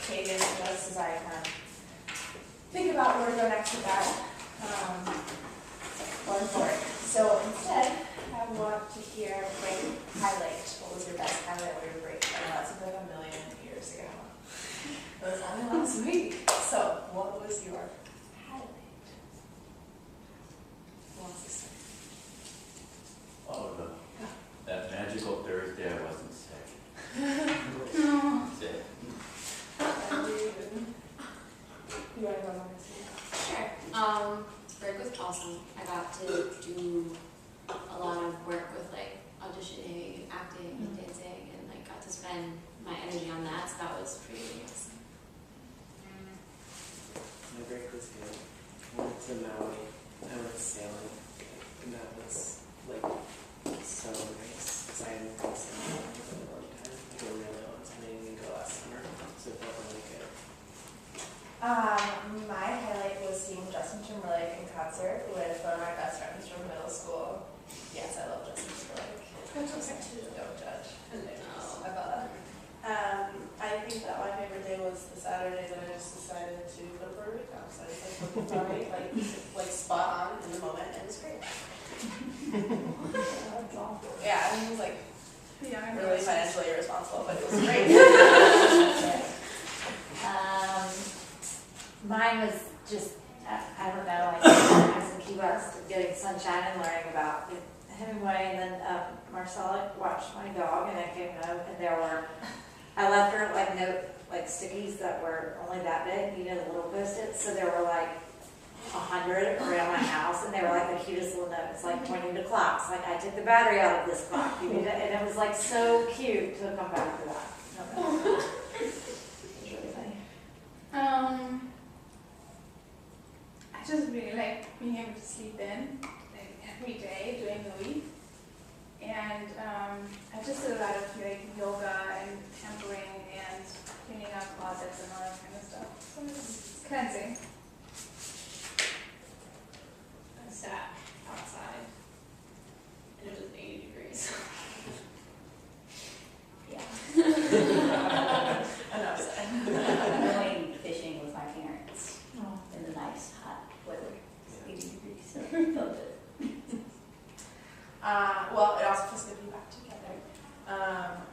pages just as I kind of think about where to go next with that going forward. So instead, I want to hear break highlight. What was your best highlight or your break? I know that seems like a million years ago. It was only last week. So what was your highlight? Who wants to start? Oh, that magical Thursday I wasn't sick. Sick. You want to go on this? Sure. Break was awesome. I got to do a lot of work with like auditioning and acting and dancing, and like got to spend my energy on that. So that was pretty awesome. My break was good. I went to Maui. I went sailing, and that was like so nice because I hadn't been sailing for a long time. Like a really long time. I didn't even go last summer, so it felt really good. My highlight was seeing Justin Timberlake in concert with one of my best friends from middle school. Yes, I love Justin Timberlake. Don't judge. No. I felt that. I think that my favorite day was the Saturday that I just decided to go to Puerto Rico. So I was like, sorry, like spot on in the moment, and it was great. That's awful. Yeah, I mean, it was like Yeah, really financially irresponsible, but it was great. Mine was just, I don't know, like I was in Key West getting sunshine and learning about Hemingway, and then Marcella watched my dog, and I came home, and I left her like stickies that were only that big, you know, the little post-its, so there were like 100 around my house, and they were like the cutest little notes, like pointing to clocks, like I took the battery out of this clock, you know, and it was like so cute to come back to that. It was really funny. I just really like being able to sleep in like every day during the week, and I just did a lot of like yoga and pampering and cleaning out closets and all that kind of stuff. So it's cleansing. I sat outside, and it was 80 degrees. Yeah. Enough said. I'm going fishing with my parents in the nice hot weather, 80 degrees, so it felt good. Well, it also feels good to be back together.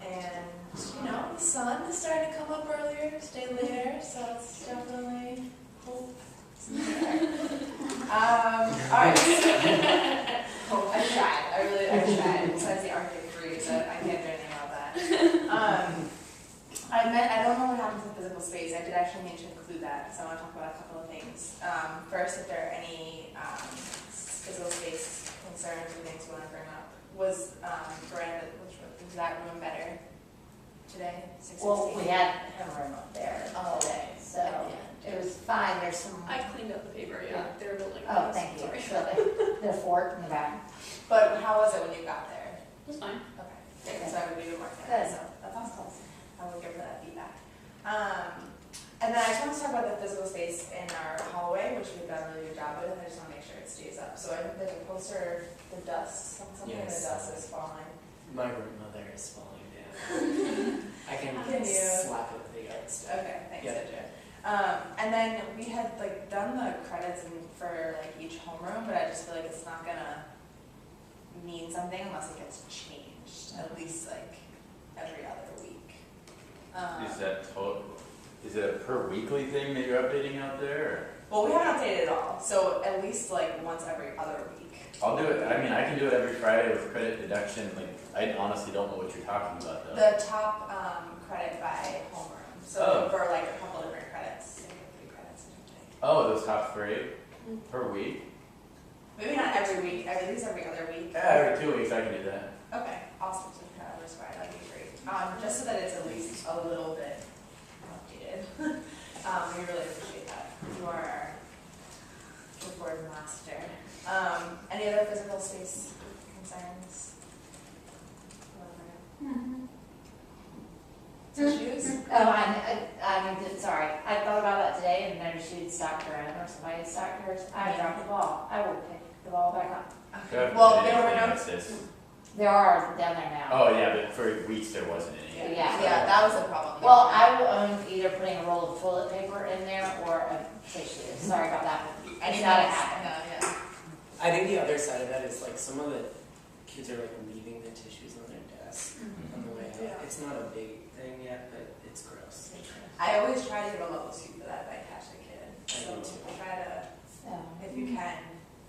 And, you know, the sun is starting to come up earlier, stay later, so it's definitely hope. Alright. I tried. Besides the Arctic freeze, I can't do anything about that. I don't know what happens in physical space. I did actually need to include that, so I want to talk about a couple of things. First, if there are any physical space concerns or things you want to bring up. Was Miranda, was that room better today? Well, we had a room up there all day, so Yeah. it was fine. There's some. I cleaned up the paper. Yeah, they were building. Oh, thank you. Sorry. So the fort in the back. But how was it when you got there? It was fine. Okay, great. So I would leave it marked there. Good. So that's awesome. I will give her that feedback. And then I just want to talk about the physical space in our hallway, which we've done a really good job with. I just want to make sure it stays up. So I think there's a poster, the dust, something in the Yes. dust is falling. My grandmother is falling down. I can Can you- slap it with the yardstick. Okay, thanks, Yeah. Sidra. And then we had like done the credits for like each homeroom, but I just feel like it's not gonna mean something unless it gets changed at least like every other week. Is that total? Is it a per weekly thing that you're updating out there? Well, we haven't updated it all, so at least like once every other week. Or? I'll do it. I mean, I can do it every Friday with credit deduction. Like, I honestly don't know what you're talking about though. The top credit by homeroom, so for like a couple different credits, maybe 3 credits or something. Oh, those top 3 per week? Maybe not every week, at least every other week. Yeah, every 2 weeks I can do that. Okay, awesome. So you have this Friday, that'd be great. Just so that it's at least a little bit updated. We really appreciate that. You are our keyboard master. Any other physical space concerns? Tissues? Oh, I mean, sorry. I thought about that today and noticed you'd stopped her own or somebody had stopped hers. I dropped the ball. I will pick the ball back up. Okay. Well, there were no. There are down there now. Oh, yeah, but for weeks there wasn't any. Yeah. Yeah, that was the problem. Well, I will own either putting a roll of toilet paper in there or a tissue. Sorry about that, but it's gotta happen. Yeah. I think the other side of that is like some of the kids are like leaving the tissues on their desk on the way out. Yeah. It's not a big thing yet, but it's gross. I always try to give a level 2 for that if I catch the kid. So do too. try to, if you can,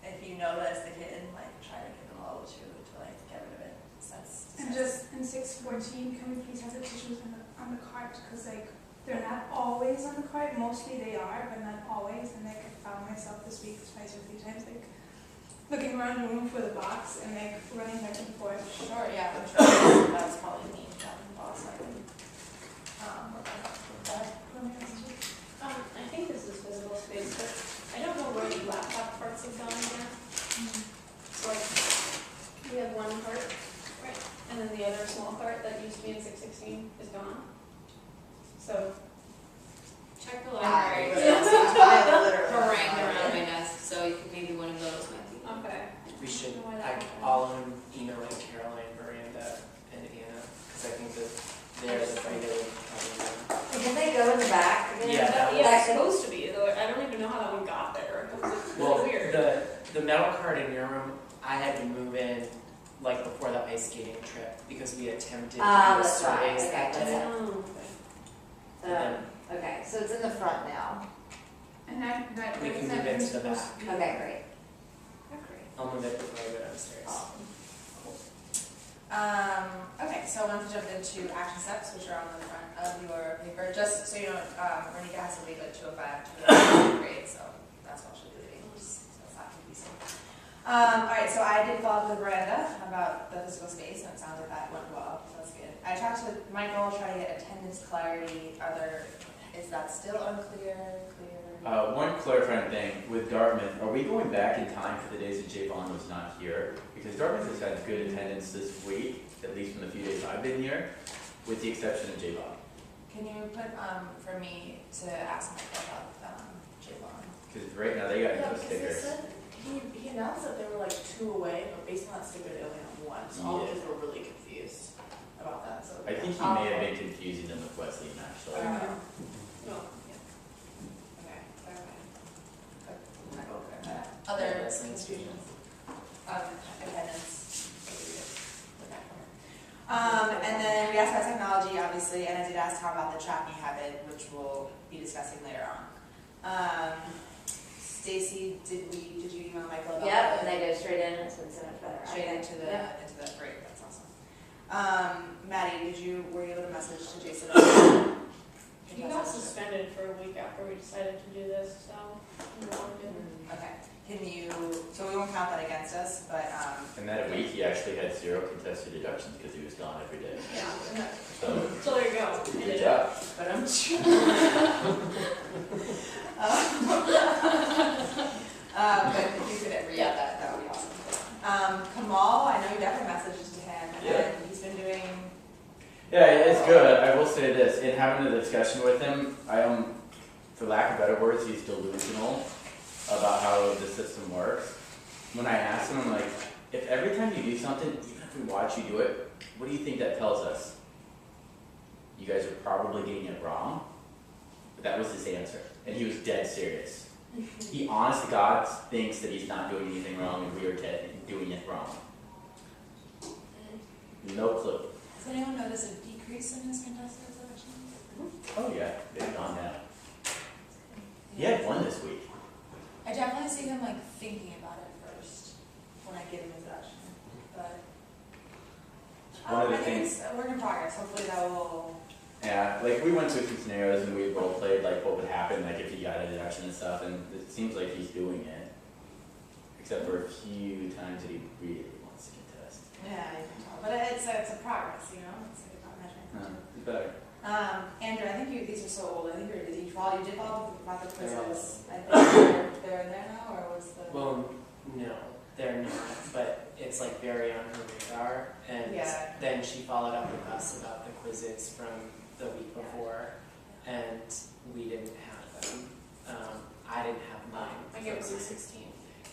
if you notice the kid, like try to give them a level 2 to like get rid of it. So that's And just in 614, can we please have the tissues on the cart? Because like, they're not always on the cart. Mostly they are, but not always. And like, I found myself this week twice or 3 times, like, looking around the room for the box and like running back and forth. Sure, yeah, I'm sure that's probably me down the boss. I can, work on that. I think this is physical space, but I don't know where the laptop parts have gone yet. So like, we have one part, right, and then the other small part that used to be in 616 is gone. So, Check the library. I literally. Harangued around my desk, so maybe one of those might be. okay. We should, Why that like, happened. all of them emailing Caroline, Miranda, and Anna, because I think that they're the regular probably. Didn't they go in the back? Yeah, that was- Yeah, it's supposed to be, though I don't even know how that one got there. It was Well, really weird. the metal card in your room, I had to move in like before the ice skating trip because we attempted to do the That's right. surveys Okay, that that's day. it. Oh, okay. Okay, so it's in the front now. And that We can that move it to is the supposed back. to be- Okay, great. I'll move it before I go downstairs. Okay, so I want to jump into action steps, which are on the front of your paper. Just so you know, Renika has to leave at 2:05 to the grade, so that's why she'll be leaving, just so it's not confusing. All right, so I did follow up with Miranda about the physical space, and it sounds like that went well, so that's good. I talked to Michael, trying to get attendance clarity. Is that still unclear, clear? One clarifying thing, with Dartmouth, are we going back in time for the days that Javon was not here? Because Dartmouth has had good attendance this week, at least from the few days I've been here, with the exception of Javon. Can you put, for me to ask Michael about, Javon? Because right now they got Yeah, no because they stickers. said, he announced that they were like 2 away, but based on that sticker, they only have 1, so all Yeah. kids were really confused about that, so. I think he may have been confusing them with Wesleyan actually. No. Okay, okay. Other confusions? Attendance. And then we asked about technology, obviously, and I did ask Tom about the tracking habit, which we'll be discussing later on. Stacy, did you email Michael about Yep, that? and they go straight in, and so it's so much better. Straight Okay. into the Yep. break, that's awesome. Maddie, were you able to message to Jason? He got suspended for a week after we decided to do this, so we wanted to. Okay, so we won't count that against us, but, And that week he actually had 0 contested deductions because he was gone every day. Yeah. So, So there you go. good job. but I'm sure. But if you could read that would be awesome. Kamal, I know you definitely messaged to him, Yeah. and he's been doing, Yeah, it's good. I will say this, in having a discussion with him, for lack of better words, he's delusional about how the system works. When I asked him, I'm like, if every time you do something, even if we watch you do it, what do you think that tells us? You guys are probably getting it wrong. But that was his answer, and he was dead serious. He honest to God thinks that he's not doing anything wrong and we are doing it wrong. No clue. has anyone noticed a decrease in his contested elections? Oh yeah, they've gone down. He had 1 this week. I definitely see him like thinking about it first when I give him his election, but. One of the I think things- it's a work in progress, hopefully that will. Yeah, like we went through some scenarios and we role played like what would happen like if he got a deduction and stuff, and it seems like he's doing it. Except for a few times that he really wants to contest. Yeah, you can tell, but it's a progress, you know, it's like about measuring. It's better. Andrew, I think these are so old, I think you did follow about the They're all- quizzes, I think they're in there now, or was the? Well, no, they're not, but it's like very on her radar. And Yeah. then she followed up with us about the quizzes from the week before, and we didn't have them. I didn't have mine I for gave it to you. 616.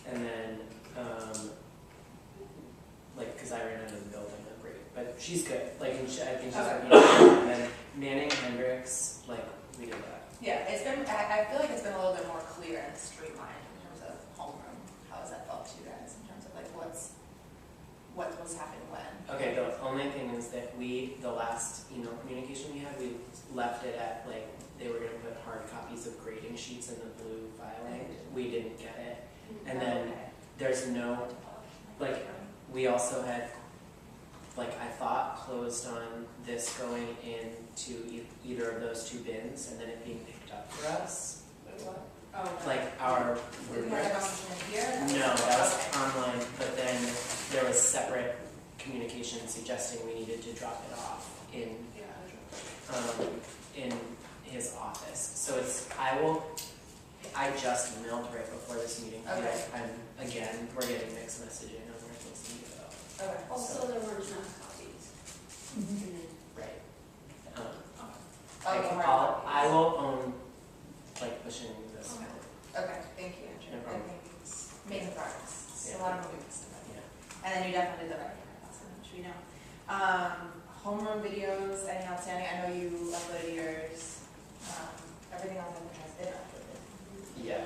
And then like, cause I ran into the building, like, great, but she's good, like, and I think she's working on it. And then Manning, Hendricks, like, we did that. Yeah, it's been, I feel like it's been a little bit more clear and streamlined in terms of homeroom. How has that felt to you guys in terms of like what's happening when? Okay, the only thing is that the last email communication we had, we left it at, like, they were gonna put hard copies of grading sheets in the blue filing. We didn't get it. And then there's no, like, we also had, like, I thought closed on this going into either of those two bins and then it being picked up for us. Oh, Like our did we have that rubrics. conversation in here? No, that was Okay. online, but then there was separate communication suggesting we needed to drop it off in his office. So I just emailed right before this meeting. Okay. We're getting mixed messaging on where things need to go. Okay. Also, there weren't enough copies. Right. Oh, I will own, like, pushing this Okay. out. Okay, thank you, Andrew. No problem. I think it's making progress. It's Yeah. a lot of moving stuff. Yeah. And then you definitely did the right thing, which we know. Homeroom videos, anything outstanding? I know you uploaded yours. Everything else I think has been uploaded. Yeah.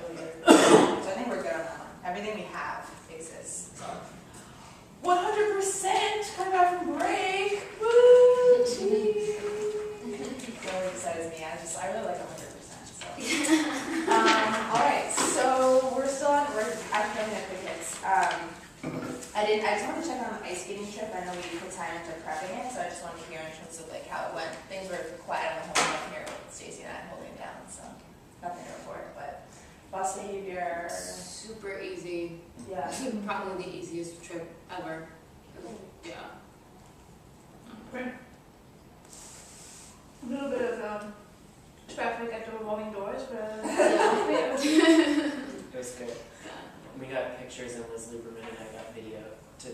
So I think we're good on that one. Everything we have exists. So 100% coming back from break. Woo! Gee. So excited as me. I really like 100%. So. All right. So we're still on. We're actually going to quick hits. I just wanted to check on the ice skating trip. I know we put time into prepping it, so I just wanted to hear in terms of like how it went. Things were quiet on the whole way here with Stacey and I holding it down, so nothing to report. But bus behavior. Super easy. Yeah. Probably the easiest trip ever. Yeah. A little bit of traffic at the revolving doors, but Yeah. It was good. Yeah. We got pictures and Liz Lieberman and I got video to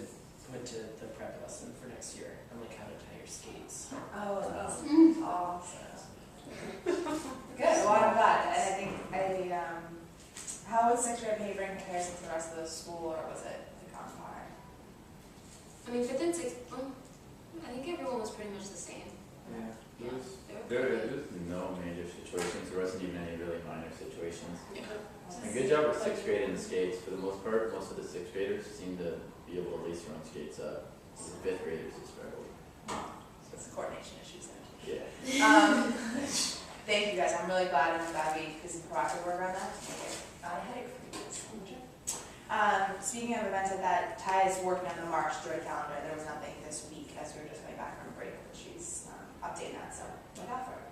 put to the prep lesson for next year on like how to tie your skates. Oh, that's awesome. Good. Well, I'm glad. And I think how was sixth grade behavior in comparison to the rest of the school, or was it like on par? I mean, fifth and sixth, I think everyone was pretty much the same. Yeah. Yeah. There was no major situations. There wasn't even any really minor situations. Yeah. And good job with sixth grade in the skates. For the most part, most of the sixth graders seem to be able to at least run skates up. The fifth graders especially. It's the coordination issues there. Yeah. Thank you guys. I'm really glad we did some proactive work around that. I had it for you guys. Speaking of events like that, Ty is working on the March Joy calendar. There was nothing this week as we were just coming back from break, but she's updating that, so look out for it.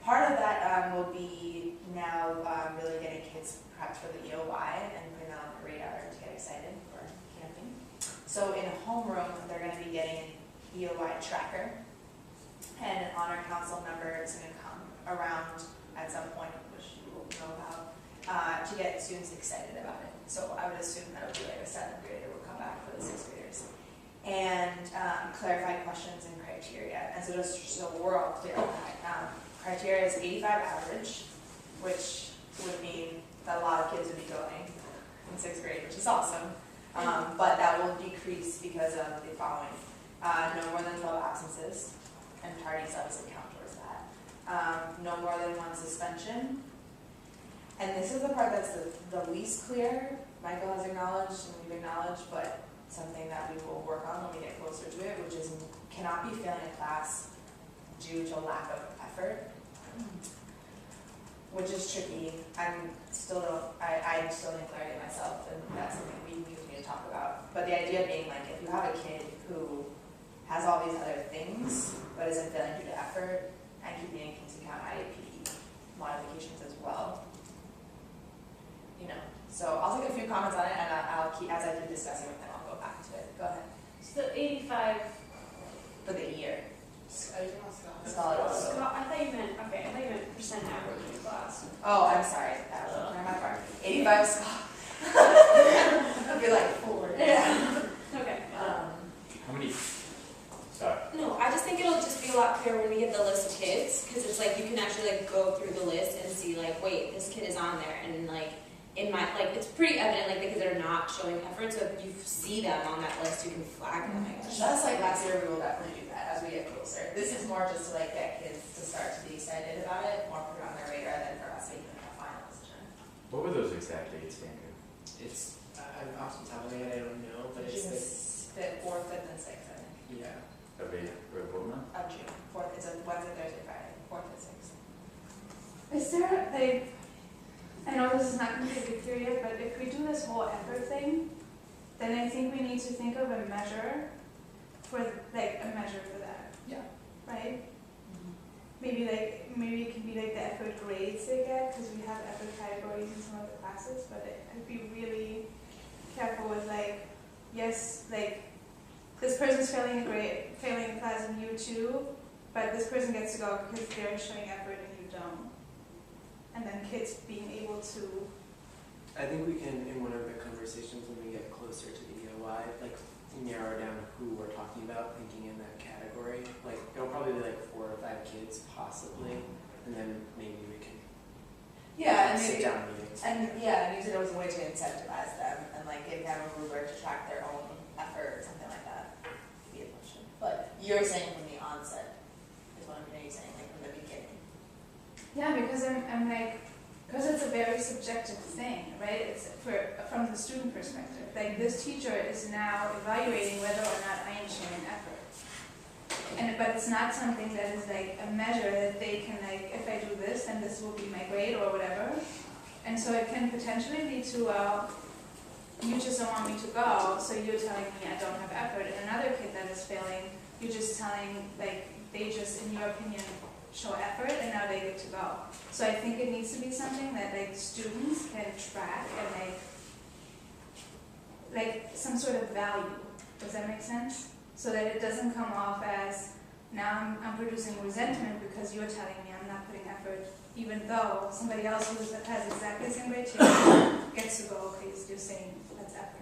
Part of that will be now really getting kids prepped for the EOY and putting that on the radar to get excited for camping. So in homeroom, they're going to be getting an EOY tracker, and an honor council member is going to come around at some point, which you will know about, to get students excited about it. So I would assume that would be like a seventh grader will come back for the sixth graders and clarify questions and criteria. And so just so we're all clear on that, criteria is 85 average, which would mean that a lot of kids would be going in sixth grade, which is awesome. But that will decrease because of the following: no more than 12 absences, and tardies obviously count towards that. No more than one suspension. And this is the part that's the least clear. Michael has acknowledged and we've acknowledged, but something that we will work on when we get closer to it, which is cannot be failing a class due to lack of effort, which is tricky. I still need clarity myself, and that's something we need to talk about. But the idea being, like, if you have a kid who has all these other things, but isn't failing due to effort, and keeping into account IEP modifications as well, you know. So I'll take a few comments on it, and I'll keep, as I keep discussing with them, I'll go back to it. Go ahead. So the 85, For the year. Scholars. I thought you meant percent average in class. Oh, I'm sorry. That was my part. 85 scholars. I'd be like 4. Yeah. Okay. How many? Sorry. No, I just think it'll just be a lot clearer when we get the list of kids, because it's like you can actually like go through the list and see like, wait, this kid is on there, and like in my, like, it's pretty evident, like, the kids that are not showing effort, so if you see them on that list, you can flag them, I guess. That's like last year, we will definitely do that as we get closer. This is more just to like get kids to start to be excited about it, more put it on their radar than for us making a final decision. What were those exact dates, Andrew? It's, I'm off the top of my head, I don't know, but it's Fifth, fourth, fifth, and sixth, I think, yeah. Of what month? of June. Fourth, it's a Wednesday, Thursday, Friday, fourth and sixth. Is there, like, I know this is not completely clear yet, but if we do this whole effort thing, then I think we need to think of a measure for that. Yeah. Right? Maybe it can be like the effort grades they get, because we have effort categories in some of the classes, but I'd be really careful with like, yes, like, this person's failing a class and you too, but this person gets to go because they're showing effort and you don't. And then kids being able to, I think we can, in one of the conversations when we get closer to the EOI, like narrow down who we're talking about, thinking in that category. Like, it'll probably be like 4 or 5 kids possibly, and then maybe we can Yeah, and sit maybe, down meetings. and use it as a way to incentivize them and like give them a rubric to track their own effort or something like that. Could be a question. But you're saying from the onset is what I'm hearing you saying, like from the beginning. yeah, because I'm like, because it's a very subjective thing, right? It's from the student perspective. Like, this teacher is now evaluating whether or not I am showing effort. But it's not something that is like a measure that they can like, if I do this, then this will be my grade or whatever. And so it can potentially lead to, well, you just don't want me to go, so you're telling me I don't have effort. And another kid that is failing, you're just telling, like, they just, in your opinion, show effort and now they get to go. So I think it needs to be something that like students can track and like some sort of value. Does that make sense? So that it doesn't come off as, now I'm producing resentment because you're telling me I'm not putting effort, even though somebody else who has exactly the same criteria gets to go, okay, you're saying that's effort.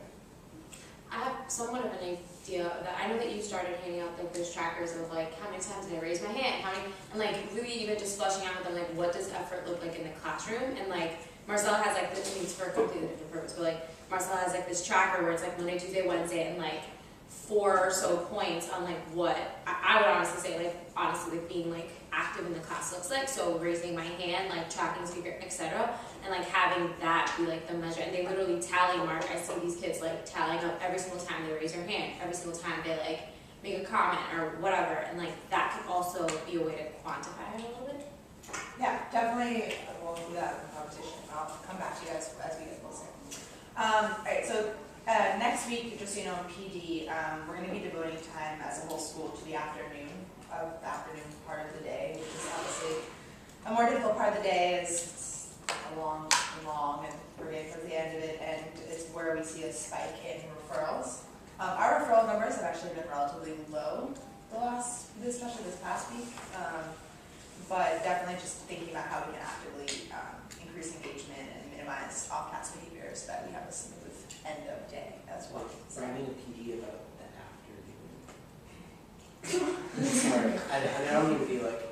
I have somewhat of an idea of that. I know that you started handing out like those trackers of like how many times did I raise my hand, how many, and like really even just fleshing out with them like what does effort look like in the classroom. And like Marcella has like this, it's for a completely different purpose, but like Marcella has like this tracker where it's like Monday, Tuesday, Wednesday, and like 4 or so points on like what I would honestly say like honestly like being like active in the class looks like. So raising my hand, like tracking speaker, etc. And like having that be like the measure. And they literally tally mark. I see these kids like tallying up every single time they raise their hand, every single time they like make a comment or whatever. And like that could also be a way to quantify it a little bit. Yeah, definitely. We'll do that in the competition. I'll come back to you guys as we get closer. Alright, so next week, just so you know, in PD, we're going to be devoting time as a whole school to the afternoon part of the day, which is obviously a more difficult part of the day. It's a long, and we're getting towards the end of it, and it's where we see a spike in referrals. Our referral numbers have actually been relatively low especially this past week, but definitely just thinking about how we can actively increase engagement and minimize off-task behaviors so that we have a smooth end of day as well. So, Writing a PD about the afternoon. Sorry, I don't mean to be like,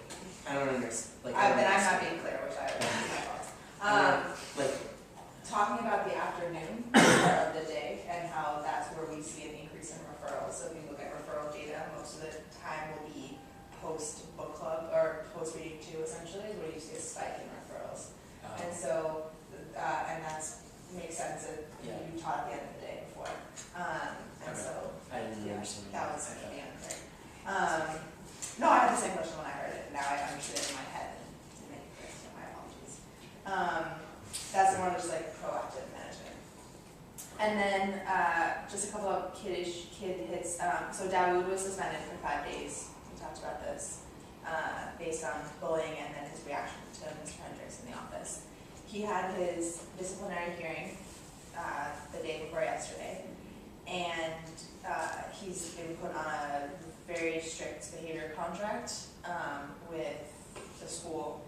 I don't understand. Like, then I'm not being clear, which I would my fault. like, Talking about the afternoon part of the day and how that's where we see an increase in referrals. So if you look at referral data, most of the time will be post-book club or post-reading 2 essentially is where you see a spike in referrals. And so, and that's makes sense that you taught at the end of the day before. And so, I didn't understand. that was the answer. No, I had the same question when I heard it. Now I understood it in my head and didn't make it clear, so my apologies. That's more just like proactive management. And then just a couple of kid hits. So Dawood was suspended for 5 days. We talked about this based on bullying and then his reaction to Mr. Hendricks in the office. He had his disciplinary hearing the day before yesterday, and he's been put on a very strict behavior contract with the school.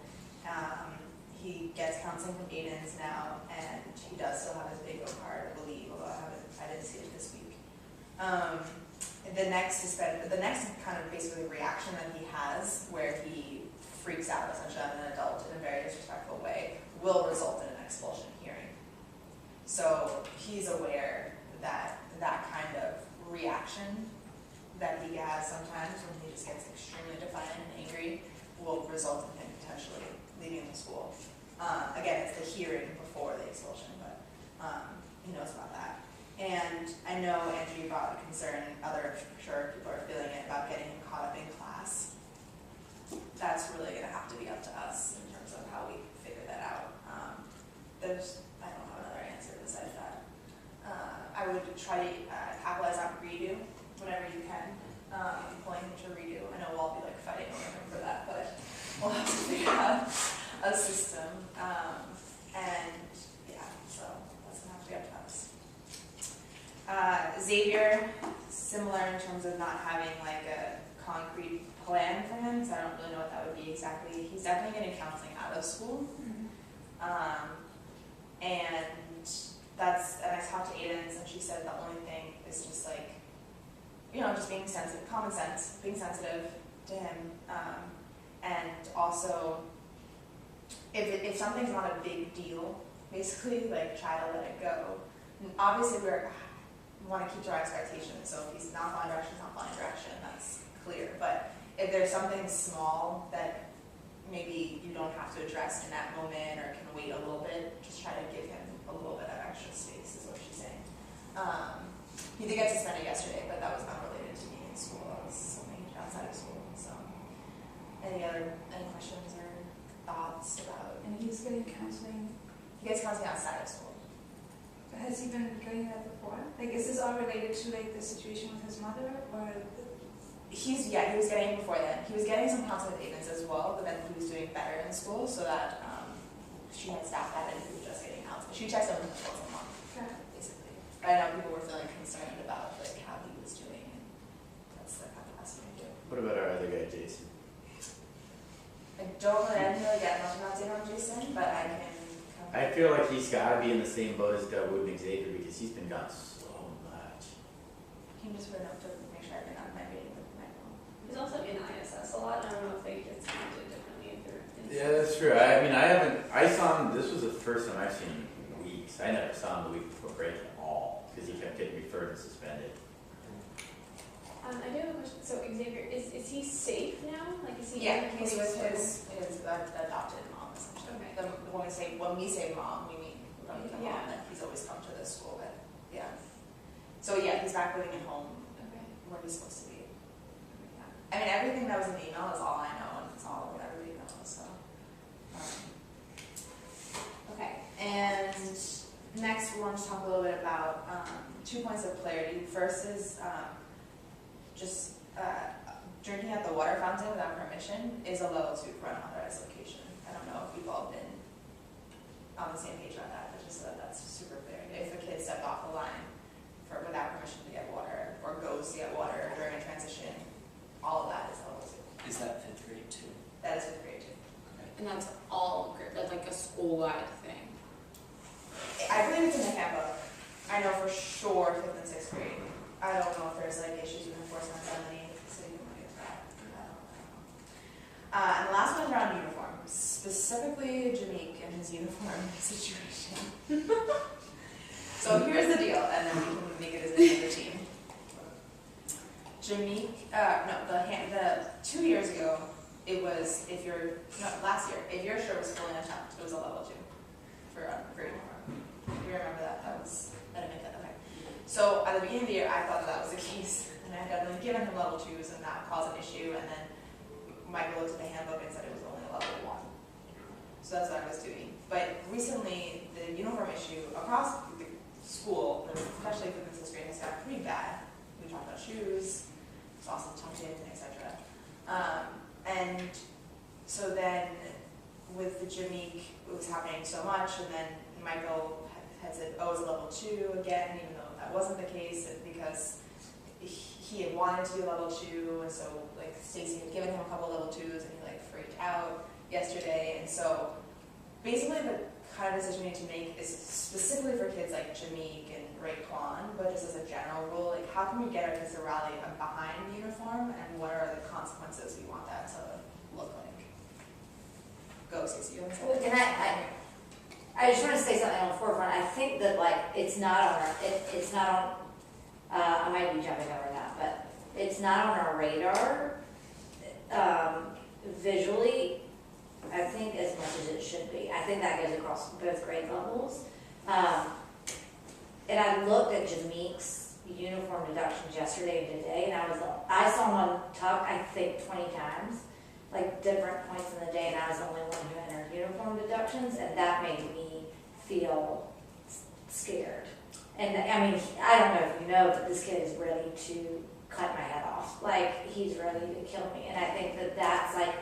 He gets counseling from Aiden's now, and he does still have his bingo card, I believe, although I didn't see it this week. The next kind of basically reaction that he has, where he freaks out essentially on an adult in a very disrespectful way, will result in an expulsion hearing. So he's aware that that kind of reaction that he has sometimes when he just gets extremely defiant and angry will result in him potentially leaving the school. Again, it's the hearing before the expulsion, but he knows about that. And I know Andrew brought a concern, and other, I'm sure people are feeling it, about getting him caught up in class. That's really going to have to be up to us in terms of how we figure that out. I don't have another answer besides that. I would try to capitalize on redo whenever you can, pulling him to redo. I know we'll all be like fighting over him for that, but we'll have to figure out a system. And yeah, so that's gonna have to be up to us. Xavier, similar in terms of not having like a concrete plan for him, so I don't really know what that would be exactly. He's definitely getting counseling out of school. And I talked to Aidens, and she said the only thing is just like, just being sensitive, common sense, being sensitive to him, and also if something's not a big deal, basically like try to let it go. And obviously we want to keep to our expectations, so if he's not following direction, he's not following direction, that's clear. But if there's something small that maybe you don't have to address in that moment or can wait a little bit, just try to give him a little bit of extra space is what she's saying. He did get suspended yesterday, but that was not related to being in school. That was something outside of school. So, any questions or thoughts about? And he's getting counseling. He gets counseling outside of school. Has he been getting that before? Like, is this all related to like the situation with his mother, or? He was getting it before then. He was getting some counseling with Aidens as well, but then he was doing better in school, so that she had staffed that and he was just getting counseling. She checks him once a month, basically. But I know people were feeling concerned about like how he was doing, and that's like how the last thing to do. What about our other guy, Jason? I didn't really get much of an update on Jason, but I can. I feel like he's got to be in the same boat as Wood and Xavier because he's been gone so much. Can you just put a note to make sure I've been on my meeting with my phone? He's also in ISS a lot. I don't know if they get counted differently if they're in. Yeah, that's true. I saw him, this was the first time I've seen him in weeks. I never saw him the week before break at all because he kept getting referred and suspended. I do have a question. So Xavier, is he safe now? Like, is he? Yeah, he's with his adopted mom, essentially. Okay. When we say mom, we mean the mom that he's always come to this school with. Yeah. So yeah, he's back living at home Okay. where he's supposed to be. Yeah. I mean, everything that was in the email is all I know, and it's all what everybody knows. So. Okay, and next we want to talk a little bit about 2 points of clarity. First is drinking at the water fountain without permission is a level 2 for unauthorized location. I don't know if we've all been on the same page on that, but just so that that's super clear. If a kid stepped off the line without permission to get water, or goes to get water during a transition, all of that is level 2. Is that 5th grade too? That is 5th grade too. And that's all, that's like a school-wide thing. I believe it's in the handbook. I know for sure 5th and 6th grade. I don't know if there's like issues with enforcement on any city with that. I don't know. And the last one is around uniform, specifically Jameek and his uniform situation. So here's the deal, and then we can make a decision as a team. Jameek, the 2 years ago, it was last year, if your shirt was fully untucked, it was a level 2 for uniform. You remember that? I didn't make that, okay. So at the beginning of the year, I thought that was the case, and I had definitely given him level 2s, and that caused an issue, and then Michael looked at the handbook and said it was only a level 1. So that's what I was doing. But recently, the uniform issue across the school, especially for the 6th grade, has got pretty bad. We talked about shoes, it's also tucked in, etc. And so then with the Jameek, it was happening so much, and then Michael had said, oh, it's a level 2 again, even though that wasn't the case, because he had wanted to be a level 2, and so like Stacy had given him a couple level 2s, and he like freaked out yesterday, and so basically the kind of decision we need to make is specifically for kids like Jameek and Raekwon, but just as a general rule, like how can we get our kids to rally behind the uniform, and what are the consequences we want that to look like? Go, Stacey, you want to say? And I just want to say something on the forefront. I think that like it's not on our, it's not on. I might be jumping over that, but it's not on our radar visually. I think as much as it should be. I think that goes across both grade levels. And I looked at Jameek's uniform deductions yesterday and today, and I saw one tuck I think 20 times, like different points in the day, and I was the only one who entered uniform deductions, and that made me feel scared. And I mean, I don't know if you know, but this kid is ready to cut my head off. Like, he's ready to kill me. And I think that that's like,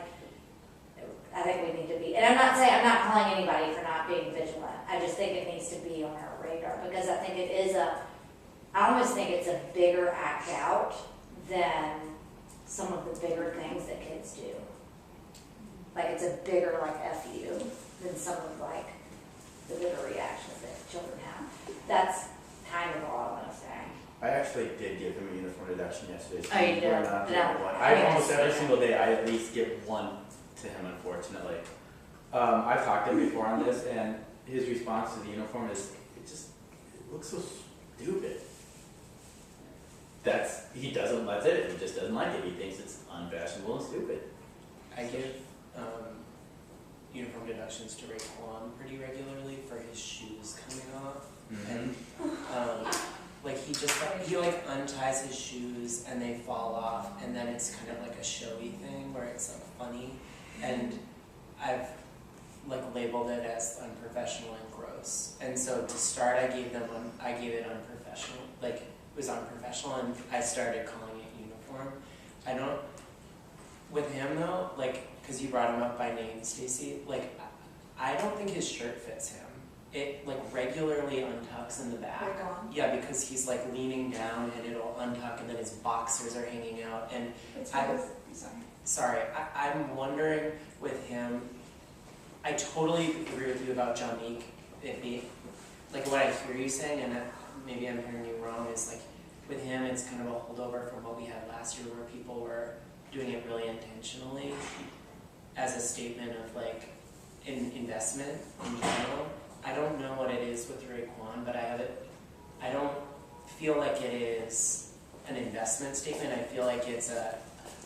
I think we need to be, and I'm not calling anybody for not being vigilant. I just think it needs to be on our radar, because I think it is I almost think it's a bigger act out than some of the bigger things that kids do. Like, it's a bigger, like, F you than some of, like, the bigger reactions that children have. That's kind of all I want to say. I actually did give him a uniform deduction yesterday. So Oh, you did? we're not the No. only one. I mean, Almost I see every that. single day, I at least give one to him, unfortunately. I've talked to him before on this, and his response to the uniform is, it looks so stupid. He doesn't like it, he just doesn't like it. He thinks it's unfashionable and stupid. I give uniform deductions to Raekwon pretty regularly for his shoes coming off. And like he like unties his shoes and they fall off, and then it's kind of like a showy thing where it's like funny, and I've like labeled it as unprofessional and gross. And so to start, I gave it unprofessional, like it was unprofessional, and I started calling it uniform. I don't, with him though, like, because you brought him up by name, Stacy, like, I don't think his shirt fits him. It like regularly untucks in the back. They're gone. Yeah, because he's like leaning down and it'll untuck, and then his boxers are hanging out. And It's I- because, sorry. I'm wondering with him, I totally agree with you about Jameek. Like what I hear you saying, and maybe I'm hearing you wrong, is like with him it's kind of a holdover from what we had last year, where people were doing it really intentionally as a statement of like an investment in general. I don't know what it is with Raekwon, but I don't feel like it is an investment statement. I feel like it's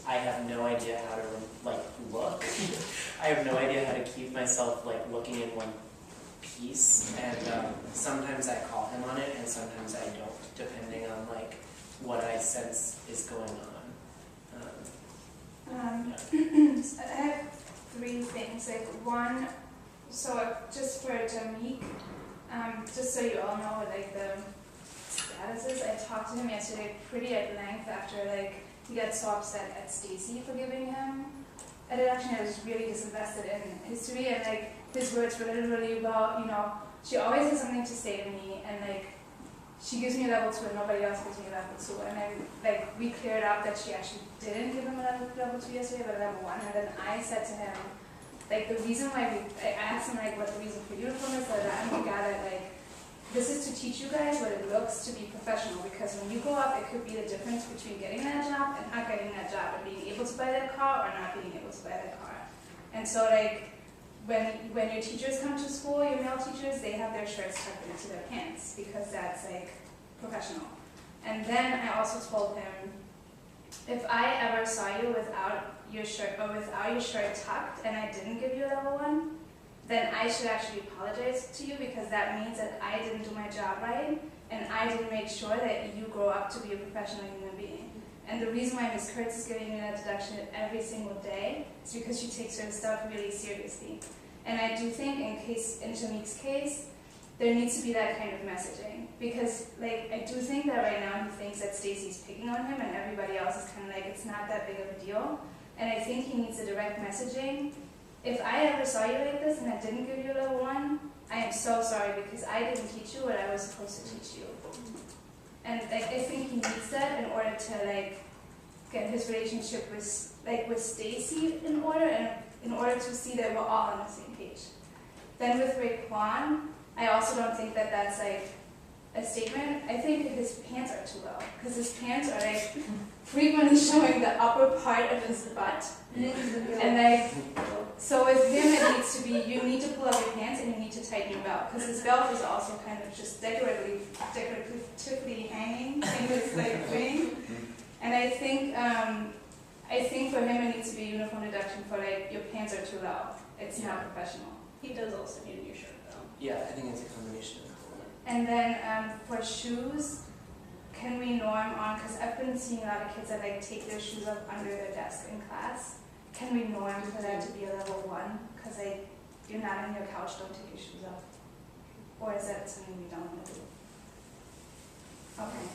I have no idea how to like look. I have no idea how to keep myself like looking in one piece, and sometimes I call him on it and sometimes I don't, depending on like what I sense is going on. I have 3 things. Like one, so just for Jameek, just so you all know, like the statuses, I talked to him yesterday pretty at length after like he got so upset at Stacy for giving him a deduction. I was really disinvested in history, and like his words were literally, well, you know, she always has something to say to me, and like she gives me a level 2 and nobody else gives me a level 2. And then like we cleared up that she actually didn't give him a level 2 yesterday, but a level 1. And then I said to him, like the reason why I asked him like what the reason for uniform is, that we got it, like this is to teach you guys what it looks to be professional, because when you grow up, it could be the difference between getting that job and not getting that job, and being able to buy that car or not being able to buy that car. And so like when your teachers come to school, your male teachers, they have their shirts tucked into their pants, because that's like professional. And then I also told him, if I ever saw you without your shirt tucked and I didn't give you a level 1, then I should actually apologize to you, because that means that I didn't do my job right, and I didn't make sure that you grow up to be a professional human being. And the reason why Ms. Kurtz is giving me that deduction every single day is because she takes her stuff really seriously. And I do think in Jameek's case, there needs to be that kind of messaging, because like I do think that right now he thinks that Stacy's picking on him and everybody else is kind of like, it's not that big of a deal. And I think he needs a direct messaging. If I ever saw you like this and I didn't give you a level 1, I am so sorry, because I didn't teach you what I was supposed to teach you. And like I think he needs that in order to like get his relationship with Stacy in order, and in order to see that we're all on the same page. Then with Raekwon, I also don't think that that's like a statement. I think his pants are too low, because his pants are like frequently showing the upper part of his butt. And like, so with him it needs to be, you need to pull up your pants and you need to tighten your belt, because his belt is also kind of just decoratively hanging in his like thing. And I think for him it needs to be uniform deduction for like your pants are too low. It's not professional. He does also need a new shirt though. Yeah, I think it's a combination of both. And then for shoes, can we norm on, because I've been seeing a lot of kids that like take their shoes up under their desk in class. Can we norm for that to be a level 1? Because like, you're not on your couch, don't take your shoes off. Or is that something we don't want to do? Okay.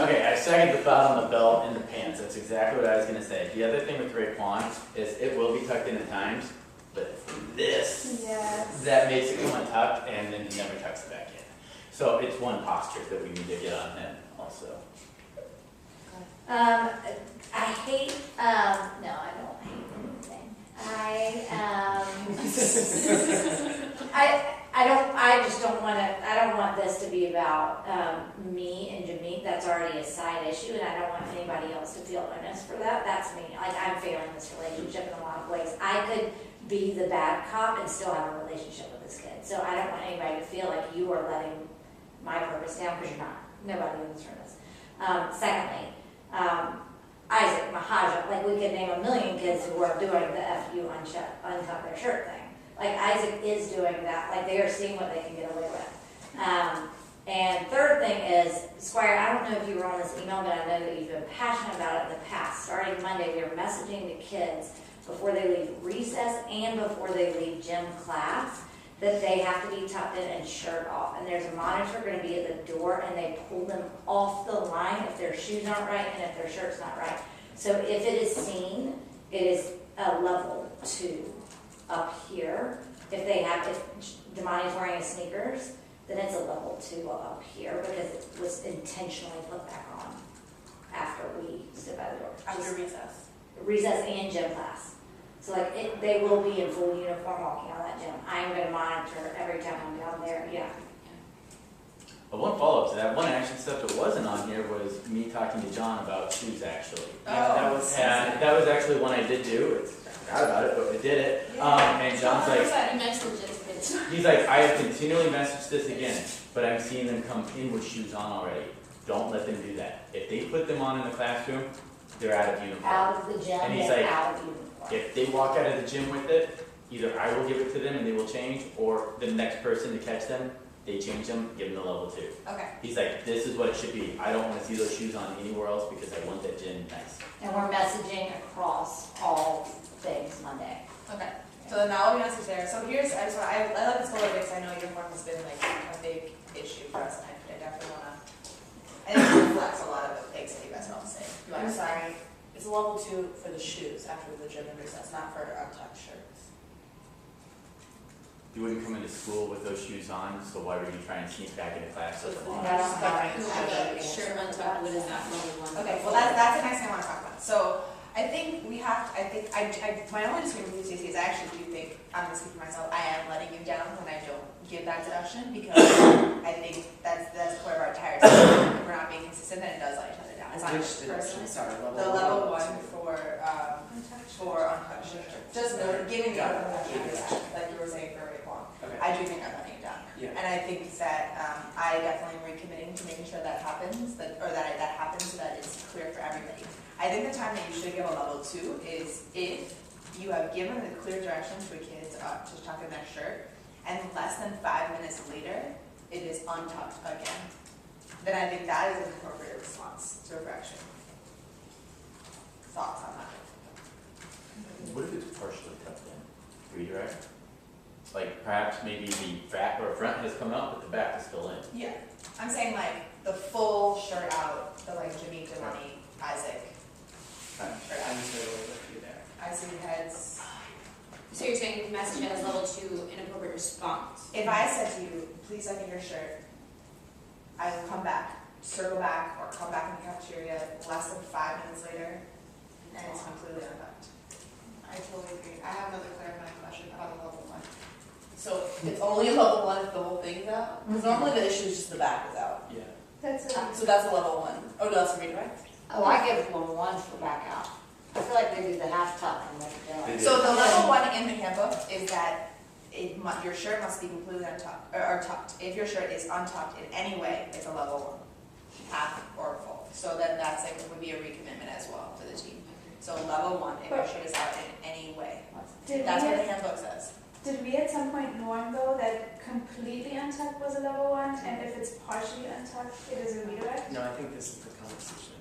Okay, I second the thought on the belt and the pants. That's exactly what I was gonna say. The other thing with Raekwon is it will be tucked in at times, but this, Yes. that makes it come untucked and then he never tucks it back in. So it's one posture that we need to get on him also. I hate, no, I don't hate anything. I just don't want to, I don't want this to be about me and Jameet. That's already a side issue, and I don't want anybody else to feel onus for that. That's me. Like, I'm failing this relationship in a lot of ways. I could be the bad cop and still have a relationship with this kid. So I don't want anybody to feel like you are letting my purpose down, because you're not. Nobody in this room is. Secondly, Isaac, Mahaja, like we could name a million kids who are doing the FU untuck their shirt thing. Like Isaac is doing that, like they are seeing what they can get away with. And third thing is, Squire, I don't know if you were on this email, but I know that you've been passionate about it in the past. Starting Monday, we are messaging the kids before they leave recess and before they leave gym class that they have to be tucked in and shirt off. And there's a monitor going to be at the door, and they pull them off the line if their shoes aren't right and if their shirt's not right. So if it is seen, it is a level 2 up here. If Damani's wearing his sneakers, then it's a level 2 up here because it was intentionally put back on after we stood by the door. After recess. Recess and gym class. So like they will be in full uniform walking out of that gym. I'm going to monitor every time I'm down there. Yeah. But one follow-up to that, one action step that wasn't on here was me talking to John about shoes actually. Oh, that was actually one I did do. I forgot about it, but I did it. And John's like, You mentioned kids. he's like, I have continually messaged this again, but I'm seeing them come in with shoes on already. Don't let them do that. If they put them on in the classroom, they're out of uniform. Out of the gym And he's and like, out of uniform. If they walk out of the gym with it, either I will give it to them and they will change, or the next person to catch them, they change them, give them the level 2. Okay. He's like, this is what it should be. I don't want to see those shoes on anywhere else because I want that gym nice. And we're messaging across all things Monday. Okay, so then that will be message there. So here's, I like this color because I know uniform has been like a big issue for us, and I definitely wanna, I think it reflects a lot of the things that you guys are all saying. I'm sorry, it's a level 2 for the shoes after the gym and recess, not for untucked shirts. You wouldn't come into school with those shoes on, so why would you try and sneak back into class with them on? That's fine. Shirt untucked, what is that level 1? Okay, well that's the next thing I wanna talk about. So I think we have, my only disagreement with you, Stacey, is I actually do think, I'm gonna speak for myself, I am letting you down when I don't give that deduction, because I think that's part of our entire system. If we're not being consistent, then it does let each other down. It's not just personally. Sorry, The level 1 for untucked shirts. Just giving the other like you were saying for Raekwon. Okay. I do think I'm letting it down. Yeah. And I think that I definitely am recommitting to making sure that happens, that happens so that it's clear for everybody. I think the time that you should give a level 2 is if you have given the clear direction to a kid to tuck in their shirt, and less than 5 minutes later, it is untucked again. Then I think that is an appropriate response to a correction. Thoughts on that? What if it's partially tucked in? Redirect? Like perhaps maybe the back or front has come out, but the back is still in. Yeah. I'm saying like the full shirt out, the like Jameet, Damani, Isaac. Kind of. Shirt out. I'm totally with you there. I see heads. So you're saying message as level 2 inappropriate response? If I said to you, please send me your shirt, I will come back, circle back, or come back in the cafeteria less than 5 minutes later, and it's completely untucked. I totally agree. I have another clarifying question about the level 1. So it's only a level 1 if the whole thing's out? Because normally the issue is just the back is out. Yeah. So that's a level 1. Oh, no, that's a redirect? Oh, I give level 1s for back out. I feel like they do the half tuck and then They do. So the level 1 in the handbook is that your shirt must be completely untucked, or tucked. If your shirt is untucked in any way, it's a level 1, half or full. So then that's like, would be a recommitment as well for the team. So level 1, if your shirt is out in any way. That's what the handbook says. Did we at some point norm though that completely untucked was a level 1, and if it's partially untucked, it is a redirect? No, I think this is the conversation.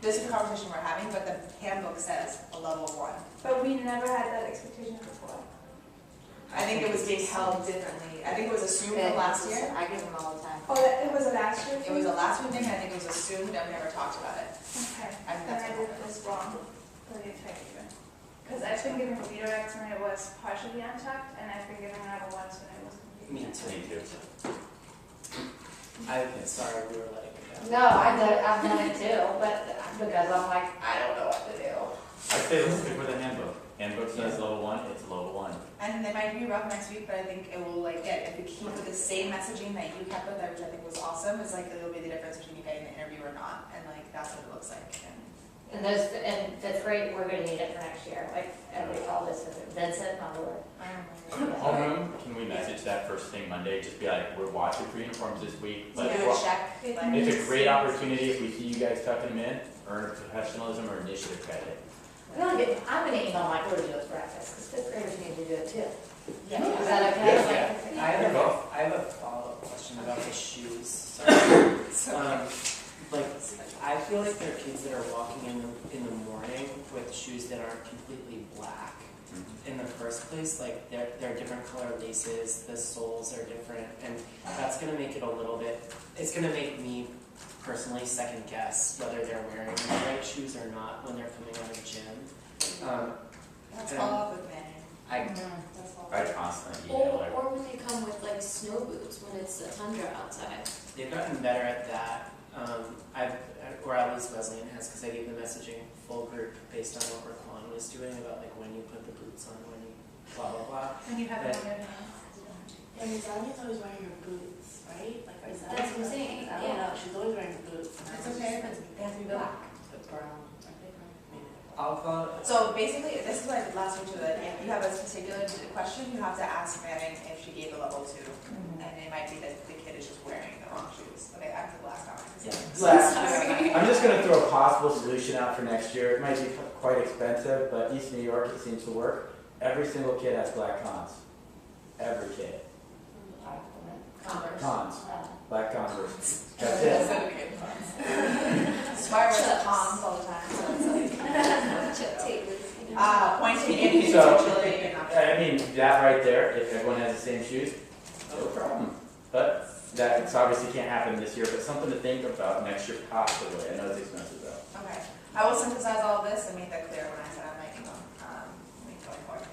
This is the conversation we're having, but the handbook says a level 1. But we never had that expectation before. I think it was being held differently. I think it was assumed from last year. I give them all the time. Oh, that, it was a last year It thing? was a last year thing, and I think it was assumed, and we never talked about it. Okay, I think then that's I what did this wrong for the entire year. Because I've been given redirects when it was partially untucked, and I've been given level 1s when it was completely Me untucked. too. Sorry, we were letting you down. No, I've done it too, but because I'm like, I don't know what to do. I say let's stick with the handbook. Handbook says level 1, it's level 1. And they might be rough next week, but I think it will like get, if we keep with the same messaging that you kept with, which I think was awesome, is like it'll be the difference between you getting the interview or not, and like that's what it looks like. And those, and fifth grade, we're gonna need it for next year, like, we call this Vincent, my lord. Homeroom, can we message that first thing Monday? Just be like, we're watching for uniforms this week. So But do a check. Like, it's a great opportunity if we see you guys tucking them in, earn a professionalism or initiative credit. I'm gonna email my board to do it for breakfast, because fifth graders need to do it too. yeah. Is that okay? Yeah. I have a follow-up question about the shoes. Sorry. Like, I feel like there are kids that are walking in the morning with shoes that aren't completely black. In the first place, like there are different color laces, the soles are different, and that's gonna make it a little bit. It's gonna make me personally second guess whether they're wearing the right shoes or not when they're coming out of gym. Let's follow up with Manning. I constantly Or, email her. or when they come with like snow boots when it's a tundra outside. They've gotten better at that. Or at least Wesleyan has, because I gave the messaging full group based on what Raquan was doing about like when you put the boots on, when you blah blah blah. And you have it on your hands. And Zania's always wearing her boots, right? Like, is that That's what I'm saying, I don't know, she's always wearing her boots. It's okay, but they have to be black. I'll call it. So basically, this is what I did last week too, that if you have a particular question, you have to ask Manning if she gave a level 2. And it might be that the kid is just wearing the wrong shoes. Okay, I have to blast on it. I'm just going to throw a possible solution out for next year. It might be quite expensive, but East New York, it seems to work. Every single kid has black cons. Every kid. Converse. Cons. Black Converse. That's it. That's why I wear the Toms all the time, so it's like, Chip tape. point taken, So, essentially, you're not. I mean, that right there, if everyone has the same shoes, no problem. But that obviously can't happen this year, but something to think about next year possibly. I know it's expensive though. Okay, I will synthesize all of this and make that clear when I send out my email, going forward.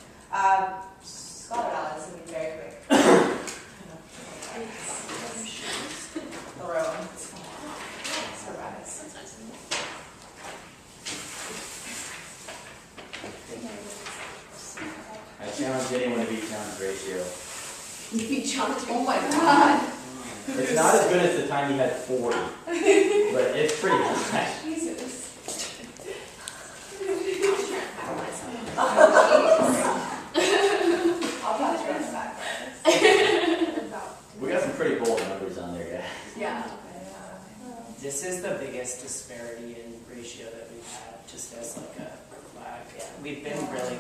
Scott Allen, this is gonna be very quick. Throw in. Surprise. I challenge anyone to beat John's ratio. You be jumped. Oh my god. It's not as good as the time he had 40, but it's pretty high. Jesus. I'll pass you on the back. We got some pretty bold numbers on there, guys. Yeah. This is the biggest disparity in ratio that we've had, just as like a flag. We've been really,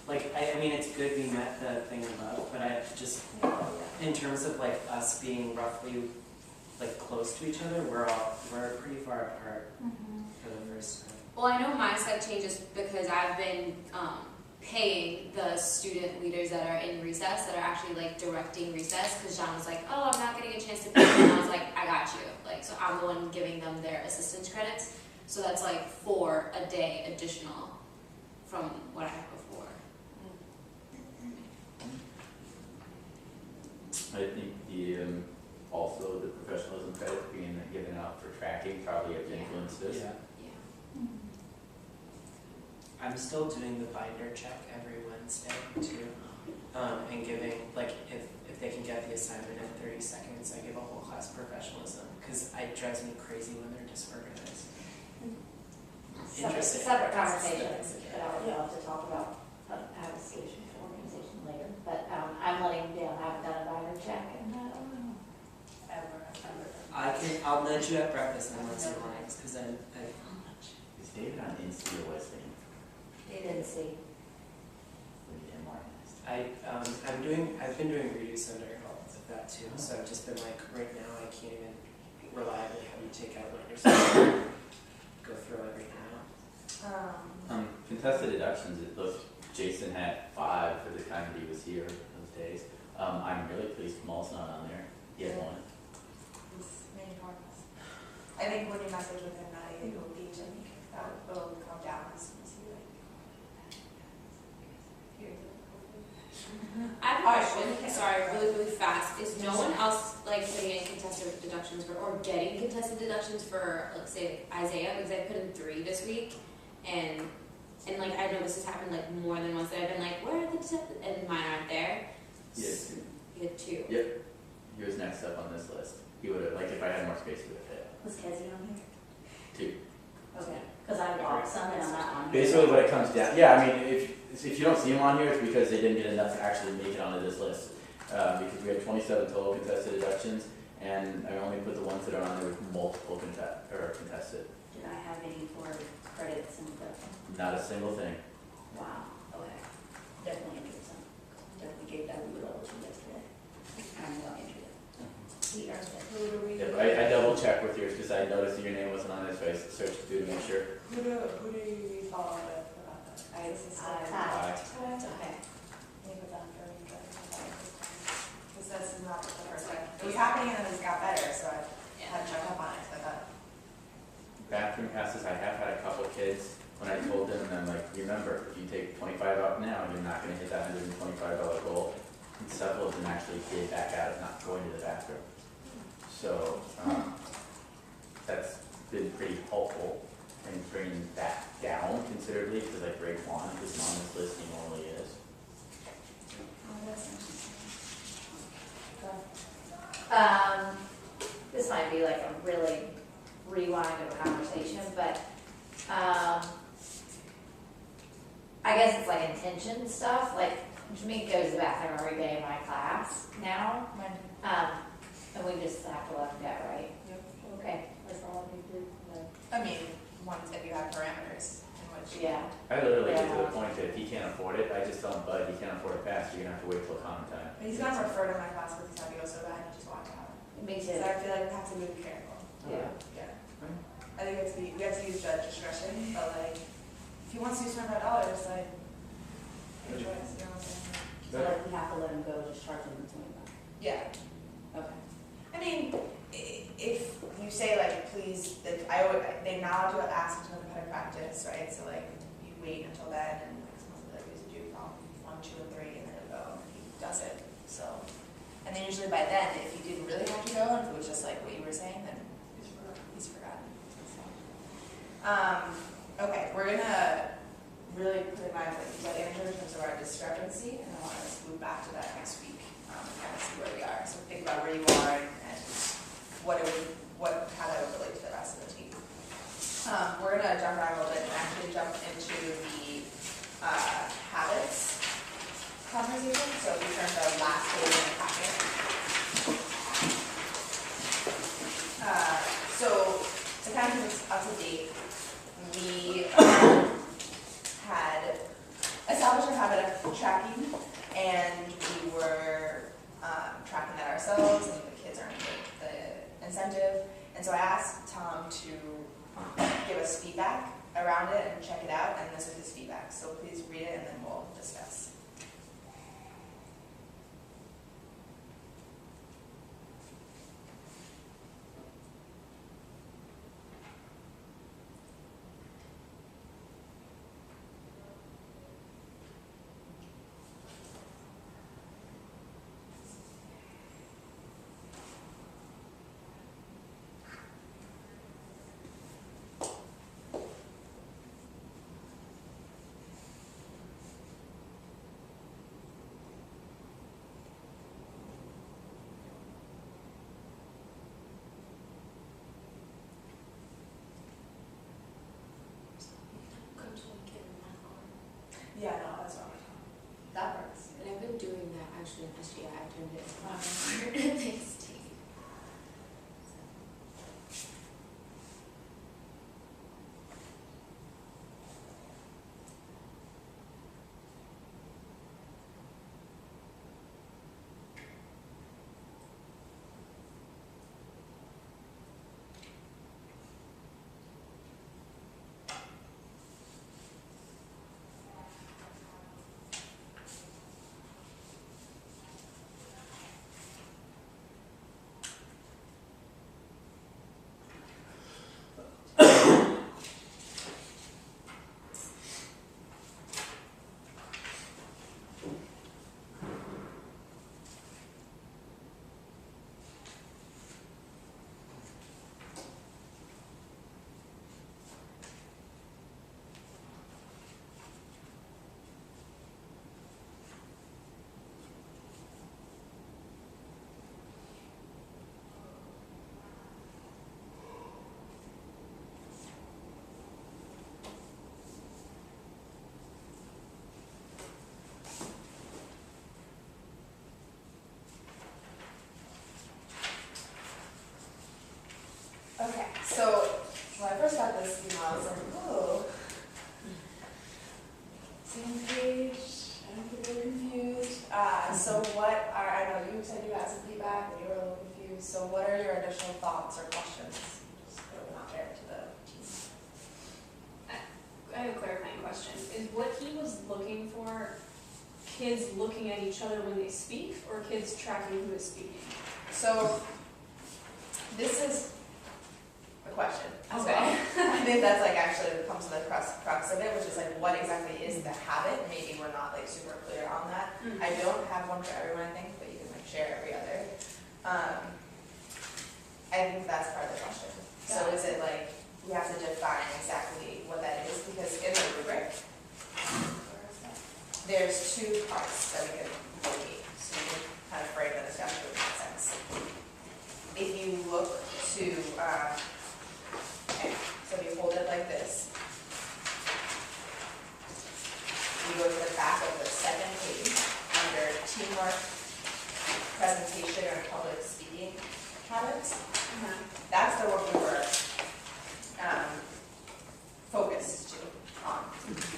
like, I mean, it's good we met the thing above, but I just, in terms of like us being roughly like close to each other, we're pretty far apart for the first time. Well, I know my side changes because I've been paying the student leaders that are in recess, that are actually like directing recess, because John was like, oh, I'm not getting a chance to pay them. And I was like, I got you. Like, so I'm the one giving them their assistance credits. So that's like 4 a day additional from what I had before. I think also the professionalism credit being given out for tracking probably has influeed this. Yeah. Yeah. I'm still doing the binder check every Wednesday too, and giving, like, if they can get the assignment in 30 seconds, I give a whole class professionalism, because it drives me crazy when they're disorganized. Interesting. Separate conversations that I would love to talk about, have a solution for organization later. But I'm I'm letting Dale have that buyer check and that, Ever. I'll nudge you at breakfast and let's see lines, because I Is David on NC or Wesleyan? he didn't see. We need him organized. I've been doing reduce under all of that too, so I've just been like, right now I can't even reliably have you take out letters, go through everything out. Contested deductions, it looks, Jason had 5 for the time that he was here those days. I'm really pleased Kamal's not on there. He had 1. He's made progress. I think when you message with him, I think it will be Jimmy. That will come down as soon as he like. I have a question, sorry, really fast, is no one else like putting in contested deductions or getting contested deductions for, like, say, Isaiah, because I put in 3 this week, and like, I know this has happened like more than once, that I've been like, where are the contested, and mine aren't there. He had 2. You had 2. Yep. He was next up on this list. He would have, like, if I had more space, he would have fit. Was Kezzy on here? 2. Okay, because I logged some and I'm not on here. Basically what it comes down, yeah, I mean, if you don't see them on here, it's because they didn't get enough to actually make it onto this list. Because we had 27 total contested deductions, and I only put the ones that are on there with multiple contested. Did I have any for credits and stuff? Not a single thing. Wow, okay. Definitely entered some. Definitely gave that a little to yesterday. I'm well entered it. He earned it. Who do we? Yep, I double checked with yours because I noticed that your name wasn't on this, so I searched through to make sure. Who do we follow with about that? This is Ty. Okay. Maybe put that for me. Because this is not the first time. It was happening and then it got better, so I had to check up on it. So I thought. Bathroom passes, I have had a couple of kids, when I told them, and I'm like, remember, if you take 25 out now, you're not gonna hit that $125 goal. And several of them actually did back out of not going to the bathroom. So, that's been pretty helpful in bringing that down considerably, because like grade 1 is on this list, he normally is. This might be like a really rewind of a conversation, but, I guess it's like intention stuff, like, Jameek goes to the bathroom every day in my class now, and we just have to let him go, right? Yep. Okay, that's all we do. I mean, ones if you have parameters in which. Yeah, I literally get to the point that if he can't afford it, I just tell him, bud, he can't afford it fast, you're gonna have to wait till common time. But he's gonna refer to my class because he's having to go so bad and just walk out. me So too. I feel like we have to be careful. Yeah. Yeah. I think we have to use judge discretion, but like, if he wants to use $25, like, good choice, you know what I'm saying? So like we have to let him go, just charge him the $25. Yeah. Okay. I mean, if you say like, please, they acknowledge you have asked him to learn how to practice, right? So like, you wait until then, and like some of the others do problem 1, 2, and 3, and then he'll go, and he does it. So, and then usually by then, if you didn't really have to go, and if it was just like what you were saying, then he's forgotten. So, okay, we're gonna really put in mind what Andrew in terms of our discrepancy, and I want us to move back to that next week, and kind of see where we are. So think about where you are and how that would relate to the rest of the team. We're gonna jump around a little bit and actually jump into the habits conversation. So we turn to the last page in the packet. So to kind of keep us up to date, we had established a habit of tracking, and we were tracking that ourselves, and the kids earned the incentive. And so I asked Tom to give us feedback around it and check it out, and this is his feedback. So please read it, and then we'll discuss. Come to a kid in that arm. Yeah, no, that's wrong. That works. And I've been doing that, I've actually an SGI, I turned it into a thanks to you. Okay, so when I first got this email, I was like, oh. Same page, I don't get really confused. So what are, I know you said you had some feedback and you were a little confused, so what are your additional thoughts or questions? Just throw them out there to the team. I have a clarifying question. Is what he was looking for kids looking at each other when they speak, or kids tracking who is speaking? So, this is a question. So, Okay. I think that's like actually comes to the crux of it, which is like what exactly is the habit? Maybe we're not like super clear on that. Mm. I don't have one for everyone, I think, but you can like share every other. I think that's part of the question. So is it like, we have to define exactly what that is, because in the rubric, there's two parts that we can locate, so we can kind of frame the discussion in that sense. If you look to, okay, so if you hold it like this, you go to the back of the second page under teamwork, presentation, and public speaking habits. That's the one we were focused on.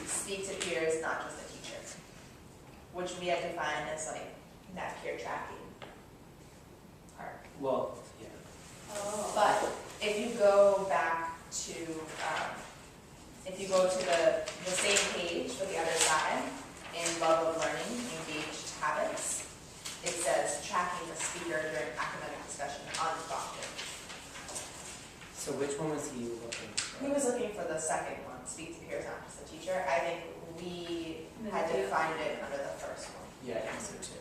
Speak to peers, not just the teacher, which we had defined as like that peer tracking part. Well, yeah. Oh. But if you go back to, if you go to the same page for the other side, in love of learning, engaged habits, it says tracking the speaker during academic discussion unprompted. So which one was he looking for? He was looking for the second one, speak to peers, not just the teacher. I think we had defined it under the first one. Yeah, I think so too.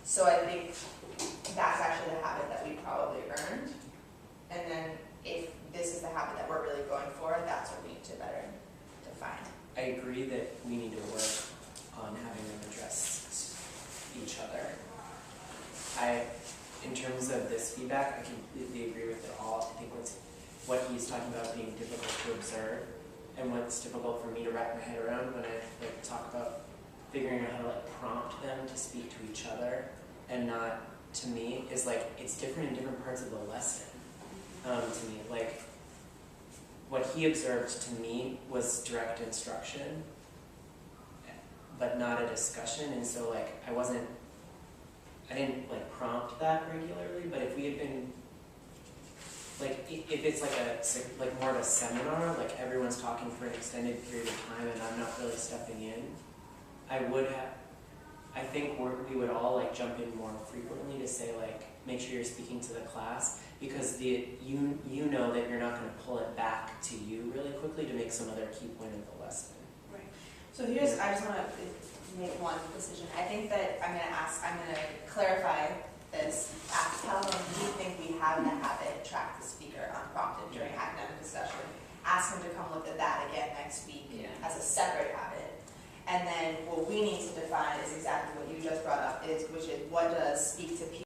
So I think that's actually the habit that we probably earned. And then if this is the habit that we're really going for, that's what we need to better define. I agree that we need to work on having them address each other. In terms of this feedback, I completely agree with it all. I think what he's talking about being difficult to observe, and what's difficult for me to wrap my head around when I like talk about figuring out how to like prompt them to speak to each other and not to me, is like it's different in different parts of the lesson. To me, like what he observed to me was direct instruction, but not a discussion, and so like I didn't like prompt that regularly. But if we had been like, if it's like more of a seminar, like everyone's talking for an extended period of time and I'm not really stepping in, I think we would all like jump in more frequently to say like, make sure you're speaking to the class, because you know that you're not going to pull it back to you really quickly to make some other key point of the lesson. Right. So here's, I just want to make one decision. I think that I'm going to clarify this. Tell them you think we have the habit, track the speaker unprompted during academic discussion. Ask him to come look at that again next week as a separate habit. And then what we need to define is exactly what you just brought up, which is what does speak to people